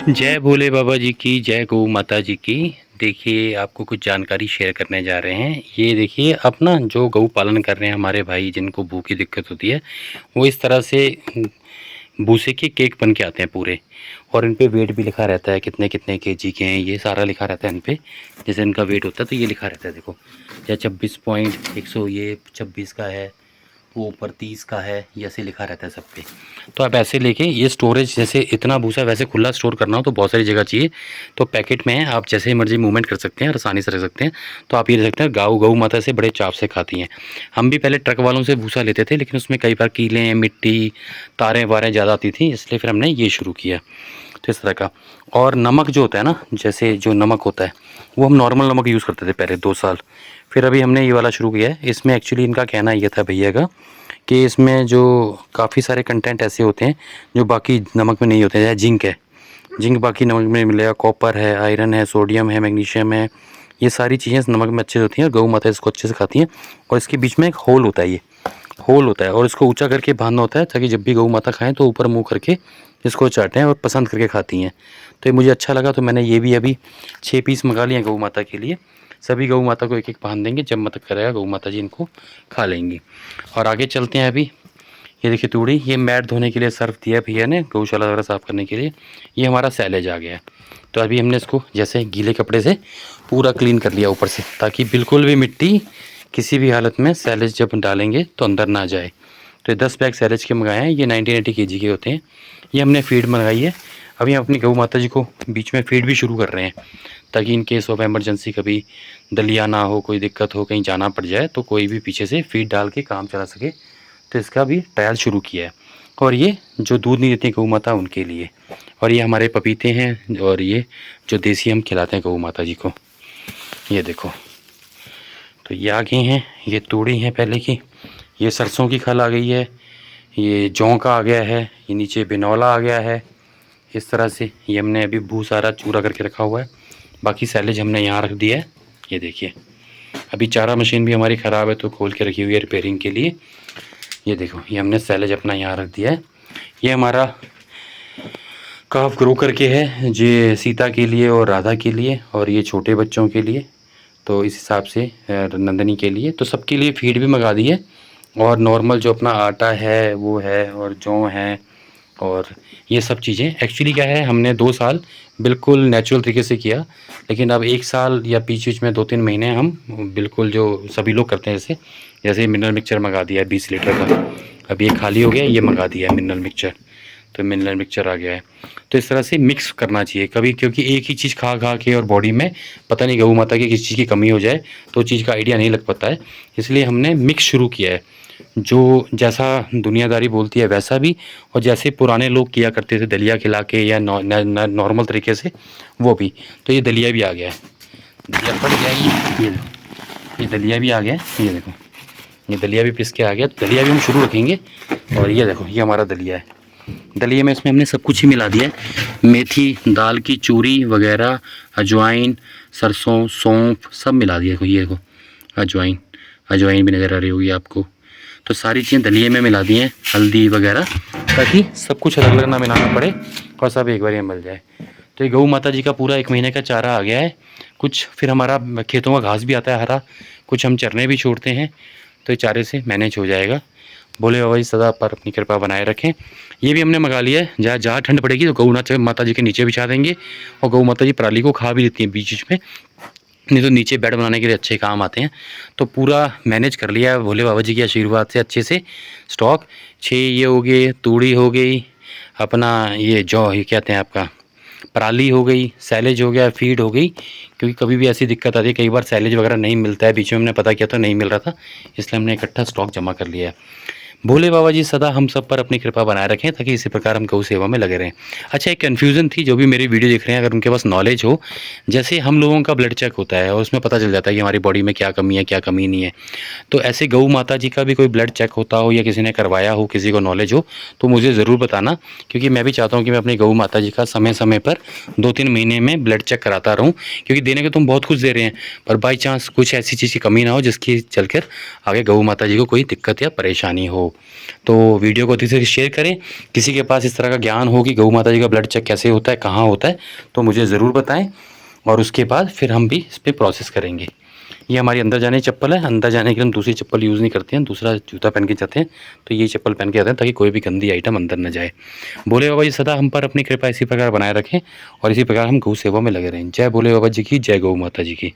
जय भोले बाबा जी की, जय गौ माता जी की। देखिए, आपको कुछ जानकारी शेयर करने जा रहे हैं। ये देखिए, अब ना जो गौ पालन कर रहे हैं हमारे भाई, जिनको भूख की दिक्कत होती है, वो इस तरह से भूसे के केक बन के आते हैं पूरे। और इन पे वेट भी लिखा रहता है, कितने कितने केजी के हैं, ये सारा लिखा रहता है इन पे। जैसे इनका वेट होता है तो ये लिखा रहता है, देखो, या 26.100, ये 26 का है, वो ऊपर 30 का है, ये ऐसे लिखा रहता है सब पे। तो आप ऐसे लेके, ये स्टोरेज जैसे इतना भूसा वैसे खुला स्टोर करना हो तो बहुत सारी जगह चाहिए। तो पैकेट में है, आप जैसे मर्जी मूवमेंट कर सकते हैं और आसानी से रख सकते हैं। तो आप ये रख सकते हैं, गौ माता से बड़े चाव से खाती हैं। हम भी पहले ट्रक वालों से भूसा लेते थे, लेकिन उसमें कई बार कीलें, मिट्टी, तारें वारें ज़्यादा आती थी, इसलिए फिर हमने ये शुरू किया। तो इस तरह का। और नमक जो होता है ना, जैसे जो नमक होता है, वो हम नॉर्मल नमक यूज़ करते थे पहले 2 साल। फिर अभी हमने ये वाला शुरू किया है। इसमें एक्चुअली इनका कहना ये था भैया का, कि इसमें जो काफ़ी सारे कंटेंट ऐसे होते हैं जो बाकी नमक में नहीं होते हैं। जैसे जिंक है, जिंक बाकी नमक में मिलेगा, कॉपर है, आयरन है, सोडियम है, मैग्नीशियम है, ये सारी चीज़ें इस नमक में अच्छे से होती हैं और गौ माता इसको अच्छे से खाती हैं। और इसके बीच में एक होल होता है, ये होल होता है, और इसको ऊंचा करके बांधना होता है ताकि जब भी गौ माता खाएं तो ऊपर मुंह करके इसको चाटें और पसंद करके खाती हैं। तो ये मुझे अच्छा लगा, तो मैंने ये भी अभी 6 पीस मंगा लिए गौ माता के लिए। सभी गौ माता को एक एक बांध देंगे, जब मत करेगा गौ माता जी इनको खा लेंगी। और आगे चलते हैं। अभी ये देखिए तूड़ी, ये मैट धोने के लिए सर्फ दिया भैया ने, गौशाला वगैरह साफ़ करने के लिए। ये हमारा सैलेज आ गया है। तो अभी हमने इसको जैसे गीले कपड़े से पूरा क्लीन कर लिया ऊपर से, ताकि बिल्कुल भी मिट्टी किसी भी हालत में सैलेज जब डालेंगे तो अंदर ना जाए। तो ये 10 बैग सैलेज के मंगाए हैं, ये 1980 केजी के होते हैं। ये हमने फीड मंगाई है। अभी हम अपनी गौ माता जी को बीच में फीड भी शुरू कर रहे हैं, ताकि इन केस ऑफ एमरजेंसी कभी दलिया ना हो, कोई दिक्कत हो, कहीं जाना पड़ जाए तो कोई भी पीछे से फीड डाल के काम चला सके। तो इसका भी ट्रायल शुरू किया है। और ये जो दूध नहीं देती गौ माता उनके लिए। और ये हमारे पपीते हैं, और ये जो देसी हम खिलाते हैं गौ माता जी को, ये देखो। तो ये आ गए हैं, ये तूड़ी हैं पहले की, ये सरसों की खल आ गई है, ये जौ का आ गया है, ये नीचे बिनौला आ गया है। इस तरह से ये हमने अभी भूसारा चूरा करके रखा हुआ है। बाकी सैलेज हमने यहाँ रख दिया है, ये देखिए। अभी चारा मशीन भी हमारी ख़राब है तो खोल के रखी हुई है रिपेयरिंग के लिए। ये देखो, ये हमने सैलेज अपना यहाँ रख दिया है। ये हमारा काफ ग्रो करके है, जे सीता के लिए और राधा के लिए, और ये छोटे बच्चों के लिए। तो इस हिसाब से नंदनी के लिए, तो सबके लिए फीड भी मंगा दी है। और नॉर्मल जो अपना आटा है वो है, और जौ है, और ये सब चीज़ें। एक्चुअली क्या है, हमने 2 साल बिल्कुल नेचुरल तरीके से किया, लेकिन अब 1 साल या बीच बीच में 2-3 महीने हम बिल्कुल जो सभी लोग करते हैं, जैसे मिनरल मिक्सचर मंगा दिया है 20 लीटर का। अब ये खाली हो गया, ये मंगा दिया है मिनरल मिक्सचर। तो मिनरल मिक्सचर आ गया है। तो इस तरह से मिक्स करना चाहिए कभी, क्योंकि एक ही चीज़ खा खा के और बॉडी में पता नहीं गौ माता की किस चीज़ की कमी हो जाए तो चीज़ का आइडिया नहीं लग पाता है। इसलिए हमने मिक्स शुरू किया है, जो जैसा दुनियादारी बोलती है वैसा भी, और जैसे पुराने लोग किया करते थे दलिया खिला के या नॉर्मल तरीके से, वो भी। तो ये दलिया भी आ गया है, दलिया पड़ गया ये दलिया भी आ गया है, ये देखो, ये दलिया भी पिस के आ गया। दलिया भी हम शुरू रखेंगे। और ये देखो, ये हमारा दलिया है। दलिया में इसमें हमने सब कुछ ही मिला दिया है, मेथी, दाल की चूरी वगैरह, अजवाइन, सरसों, सौंफ, सब मिला दिया। ये देखो, अजवाइन भी नज़र आ रही होगी आपको। तो सारी चीज़ें दलिए में मिला दी हैं, हल्दी वगैरह, ताकि सब कुछ अलग अलग ना मिलाना पड़े और सब एक बार में मिल जाए। तो ये गौ माता जी का पूरा 1 महीने का चारा आ गया है। कुछ फिर हमारा खेतों का घास भी आता है हरा, कुछ हम चरने भी छोड़ते हैं, तो ये चारे से मैनेज हो जाएगा। भोले बाबा जी सदा पर अपनी कृपा बनाए रखें। ये भी हमने मंगा लिया है, जहाँ जहाँ ठंड पड़ेगी तो गौ माता जी के नीचे बिछा देंगे, और गौ माता जी पराली को खा भी देती हैं बीच बीच में, नहीं तो नीचे बेड बनाने के लिए अच्छे काम आते हैं। तो पूरा मैनेज कर लिया है भोले बाबा जी के आशीर्वाद से अच्छे से। स्टॉक 6 ये हो गए, तूड़ी हो गई, अपना ये जौ, ये कहते हैं आपका पराली हो गई, सैलेज हो गया, फीड हो गई। क्योंकि कभी भी ऐसी दिक्कत आती है, कई बार सैलेज वगैरह नहीं मिलता है, बीच में हमने पता किया तो नहीं मिल रहा था, इसलिए हमने इकट्ठा स्टॉक जमा कर लिया है। भोले बाबा जी सदा हम सब पर अपनी कृपा बनाए रखें, ताकि इसी प्रकार हम गौ सेवा में लगे रहें। अच्छा, एक कन्फ्यूज़न थी, जो भी मेरी वीडियो देख रहे हैं, अगर उनके पास नॉलेज हो, जैसे हम लोगों का ब्लड चेक होता है और उसमें पता चल जाता है कि हमारी बॉडी में क्या कमी है, क्या कमी नहीं है। तो ऐसे गौ माता जी का भी कोई ब्लड चेक होता हो, या किसी ने करवाया हो, किसी को नॉलेज हो, तो मुझे ज़रूर बताना, क्योंकि मैं भी चाहता हूँ कि मैं अपनी गौ माता जी का समय समय पर 2-3 महीने में ब्लड चेक कराता रहूँ। क्योंकि देने को तुम बहुत कुछ दे रहे हैं, पर बाई चांस कुछ ऐसी चीज़ की कमी ना हो जिसकी चलकर आगे गौ माता जी को कोई दिक्कत या परेशानी हो। तो वीडियो को अधिक से शेयर करें। किसी के पास इस तरह का ज्ञान हो कि गौ माता जी का ब्लड चेक कैसे होता है, कहाँ होता है, तो मुझे ज़रूर बताएं और उसके बाद फिर हम भी इस पर प्रोसेस करेंगे। ये हमारी अंदर जाने की चप्पल है। अंदर जाने के लिए हम दूसरी चप्पल यूज़ नहीं करते हैं, दूसरा जूता पहन के जाते हैं। तो ये चप्पल पहन के जाते हैं ताकि कोई भी गंदी आइटम अंदर न जाए। भोले बाबा जी सदा हम पर अपनी कृपा इसी प्रकार बनाए रखें और इसी प्रकार हम गौ सेवा में लगे रहें। जय भोले बाबा जी की, जय गौ माता जी की।